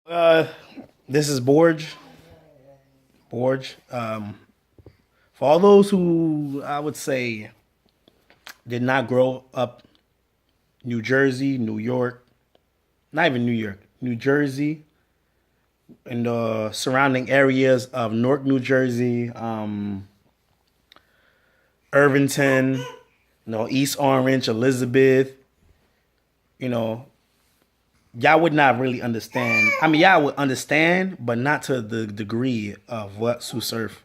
Uh, this is Borge. Borge. For all those who I would say did not grow up New Jersey, New York, not even New York, New Jersey, and the surrounding areas of Newark, New Jersey, Irvington, East Orange, Elizabeth, you know, y'all would not really understand. I mean, y'all would understand, but not to the degree of what Sue Surf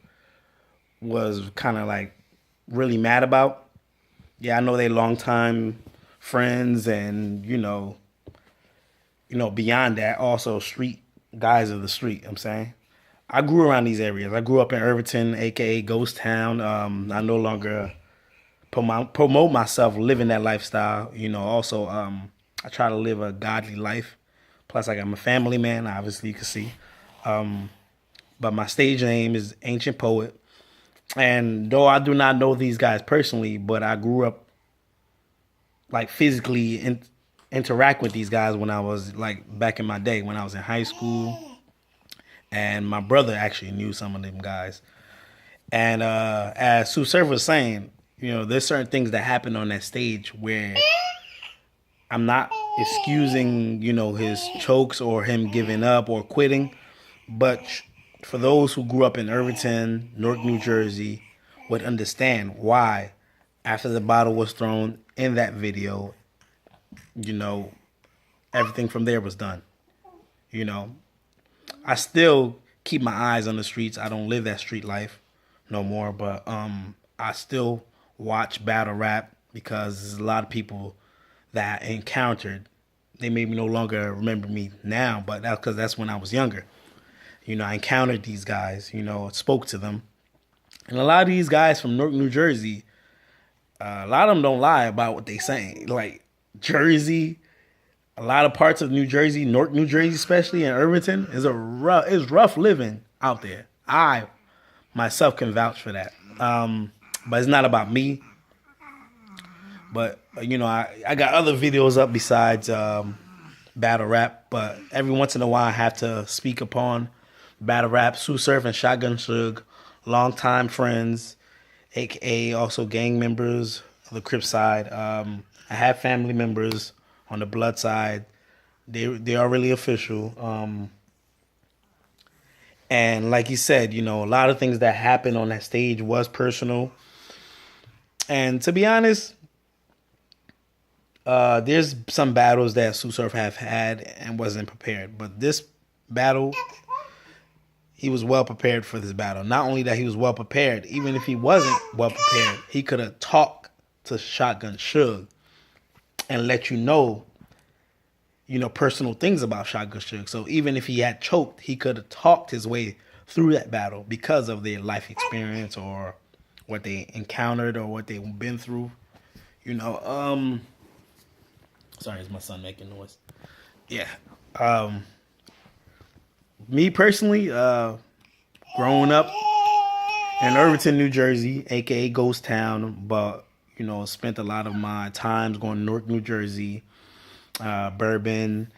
was kind of like really mad about. Yeah, I know they longtime friends, and beyond that, also street guys of the street. I'm saying, I grew around these areas. I grew up in Irvington, aka Ghost Town. I no longer promote myself living that lifestyle. Also, I try to live a godly life. Plus, like, I'm a family man. Obviously, you can see. But my stage name is Ancient Poet. And though I do not know these guys personally, but I grew up like physically interact with these guys when I was like back in my day when I was in high school. And my brother actually knew some of them guys. And as Sue Surf was saying, there's certain things that happen on that stage where I'm not excusing, his chokes or him giving up or quitting. But for those who grew up in Irvington, Newark, New Jersey, would understand why, after the bottle was thrown in that video, you know, everything from there was done. You know, I still keep my eyes on the streets. I don't live that street life no more, but I still watch battle rap because there's a lot of people that I encountered. They maybe no longer remember me now, but that's because that's when I was younger. I encountered these guys, spoke to them. And a lot of these guys from Newark, New Jersey, a lot of them don't lie about what they saying. Like Jersey, a lot of parts of New Jersey, Newark, New Jersey, especially in Irvington, is rough living out there. I myself can vouch for that. But it's not about me. But I got other videos up besides battle rap. But every once in a while, I have to speak upon battle rap. Sue Surf and Shotgun Suge, longtime friends, aka also gang members of the Crip side. I have family members on the blood side. They are really official. And like you said, a lot of things that happened on that stage was personal. And to be honest, there's some battles that Sue Surf have had and wasn't prepared. But this battle, he was well prepared for this battle. Not only that he was well prepared, even if he wasn't well prepared, he could have talked to Shotgun Suge and let personal things about Shotgun Suge. So even if he had choked, he could have talked his way through that battle because of their life experience or what they encountered or what they've been through. Sorry, is my son making noise? Yeah. Me personally, growing up in Irvington, New Jersey, aka Ghost Town, but spent a lot of my times going to Newark, New Jersey, Bourbon,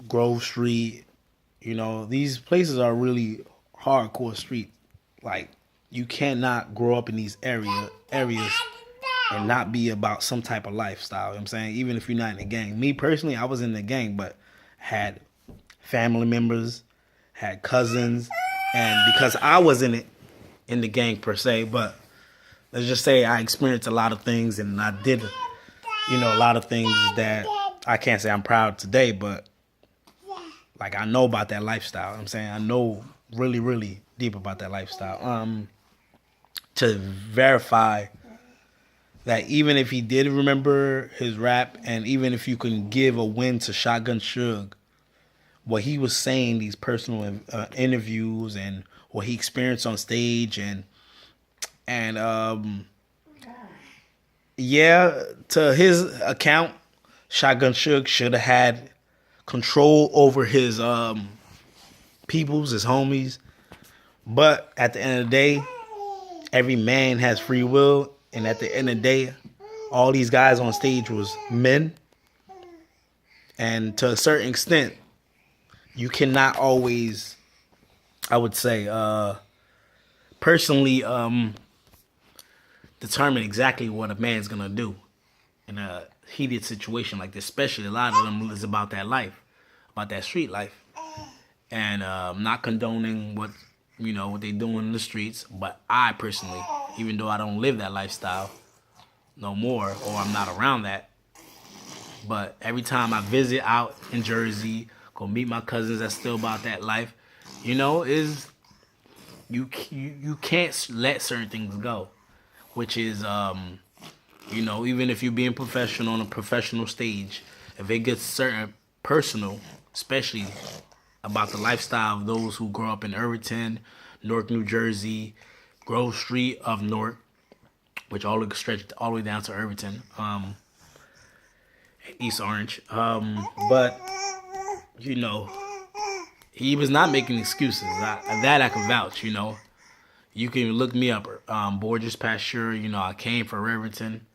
Grove Street. These places are really hardcore street. Like, you cannot grow up in these areas and not be about some type of lifestyle. You know what I'm saying? Even if you're not in a gang. Me personally, I was in the gang, but had family members, had cousins, and because I wasn't in the gang per se, but let's just say I experienced a lot of things and I did, a lot of things that I can't say I'm proud today, but like I know about that lifestyle. You know what I'm saying? I know really, really deep about that lifestyle. To verify that even if he did remember his rap, and even if you can give a win to Shotgun Suge, what he was saying, these personal interviews and what he experienced on stage, and yeah, to his account, Shotgun Suge should have had control over his peoples, his homies. But at the end of the day, every man has free will, and at the end of the day, all these guys on stage was men. And to a certain extent, you cannot always, I would say, personally determine exactly what a man's gonna do in a heated situation like this. Especially a lot of them is about that life, about that street life, and not condoning what they doing in the streets. But I personally, even though I don't live that lifestyle no more, or I'm not around that, but every time I visit out in Jersey, go meet my cousins that's still about that life, is you can't let certain things go, which is even if you're being professional on a professional stage, if it gets certain personal, especially about the lifestyle of those who grow up in Irvington, Newark, New Jersey, Grove Street of Newark, which all stretch all the way down to Irvington, East Orange. But he was not making excuses. That I can vouch. You can look me up. Borges Pasture. I came from Irvington.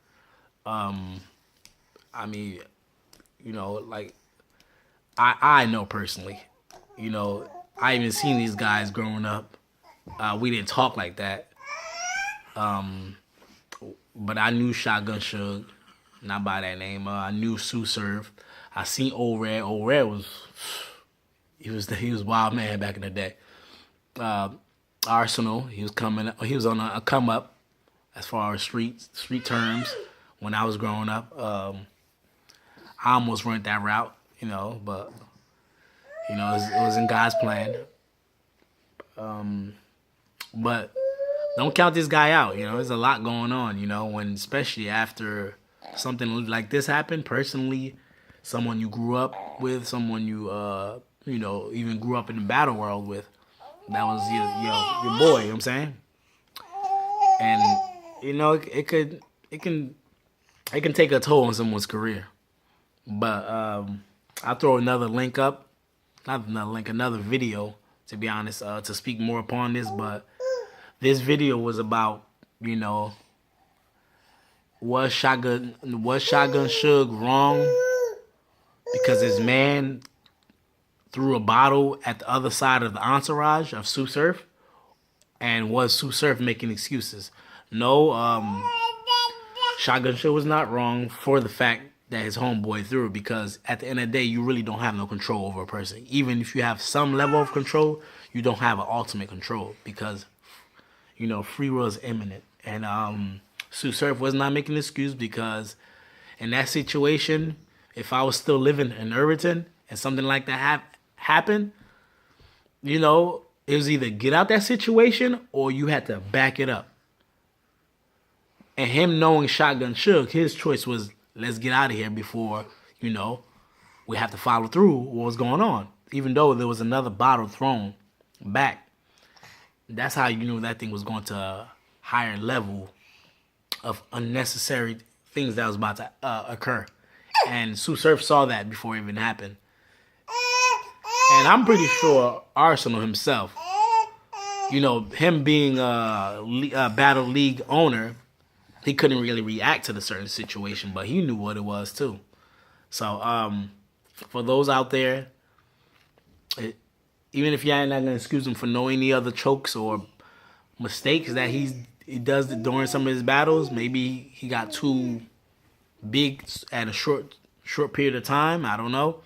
I mean, like I know personally. I even seen these guys growing up. We didn't talk like that. But I knew Shotgun Suge, not by that name. I knew SUE SURF. I seen Old Red. Old Red he was wild man back in the day. Arsenal, he was on a come up as far as street terms when I was growing up. I almost went that route, but it was in God's plan. But don't count this guy out. There's a lot going on. When especially after something like this happened. Personally, someone you grew up with, someone you even grew up in the battle world with. That was your boy. You know what I'm saying? And it can take a toll on someone's career. But I'll throw another link up, not another link, another video. To be honest, to speak more upon this, but this video was about was Shotgun Suge wrong because his man threw a bottle at the other side of the entourage of SUE SURF, and was SUE SURF making excuses? No, Shotgun Suge was not wrong for the fact that his homeboy threw it, because at the end of the day, you really don't have no control over a person. Even if you have some level of control, you don't have an ultimate control, because free will is imminent. And SUE SURF was not making an excuse, because in that situation, if I was still living in Irvington and something like that happened, it was either get out that situation or you had to back it up. And him knowing Shotgun Suge, his choice was, let's get out of here before, we have to follow through what was going on. Even though there was another bottle thrown back. That's how you knew that thing was going to a higher level of unnecessary things that was about to occur. And SUE SURF saw that before it even happened. And I'm pretty sure Arsenal himself, him being a Battle League owner, he couldn't really react to the certain situation, but he knew what it was too. So for those out there, even if you're not gonna excuse him for no any other chokes or mistakes that he does during some of his battles, maybe he got too big at a short period of time. I don't know,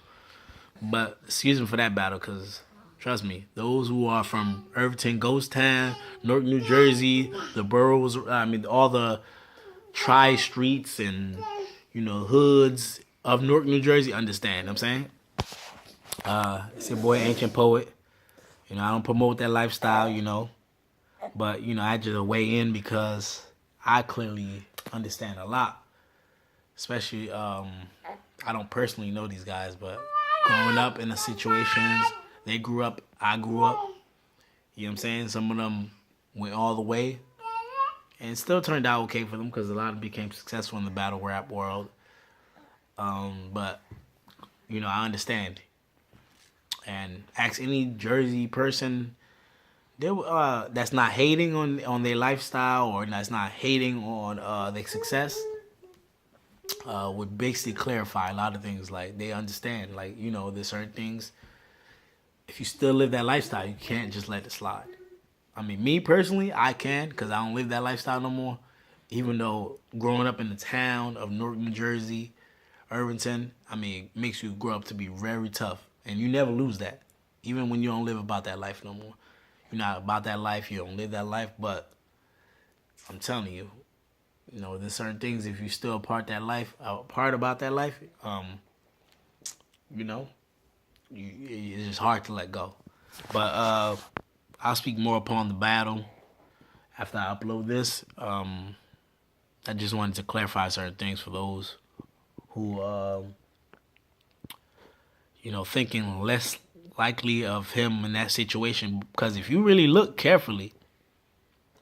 but excuse him for that battle, because trust me, those who are from Irvington, Ghost Town, Newark, New Jersey, the boroughs, all the tri-streets and hoods of Newark, New Jersey understand. I'm saying, it's your boy Ancient Poet. I don't promote that lifestyle, but I just weigh in because I clearly understand a lot. Especially, I don't personally know these guys, but growing up in the situations they grew up, I grew up. You know what I'm saying? Some of them went all the way. And it still turned out okay for them, because a lot of them became successful in the battle rap world. But, I understand. And ask any Jersey person that's not hating on their lifestyle, or that's not hating on their success. would basically clarify a lot of things. Like they understand, like there's certain things. If you still live that lifestyle, you can't just let it slide. I mean, me personally, I can because I don't live that lifestyle no more. Even though growing up in the town of Newark, New Jersey, Irvington, I mean, it makes you grow up to be very tough, and you never lose that. Even when you don't live about that life no more, you're not about that life. You don't live that life, but I'm telling you, there's certain things. If you still part about that life, you know, it's just hard to let go. But I'll speak more upon the battle after I upload this. I just wanted to clarify certain things for those who, thinking less likely of him in that situation. Because if you really look carefully,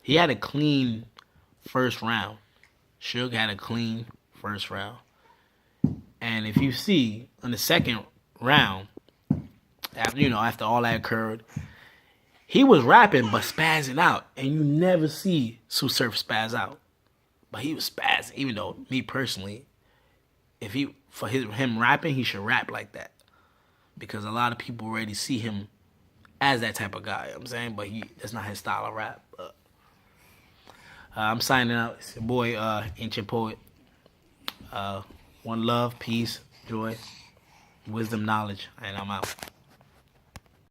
he had a clean first round. Suge had a clean first round. And if you see in the second round, after all that occurred, he was rapping but spazzing out, and you never see SUE SURF spaz out. But he was spazzing, even though me personally, him rapping, he should rap like that, because a lot of people already see him as that type of guy. You know what I'm saying, but that's not his style of rap. I'm signing out. It's your boy, Ancient Poet. One love, peace, joy, wisdom, knowledge, and I'm out.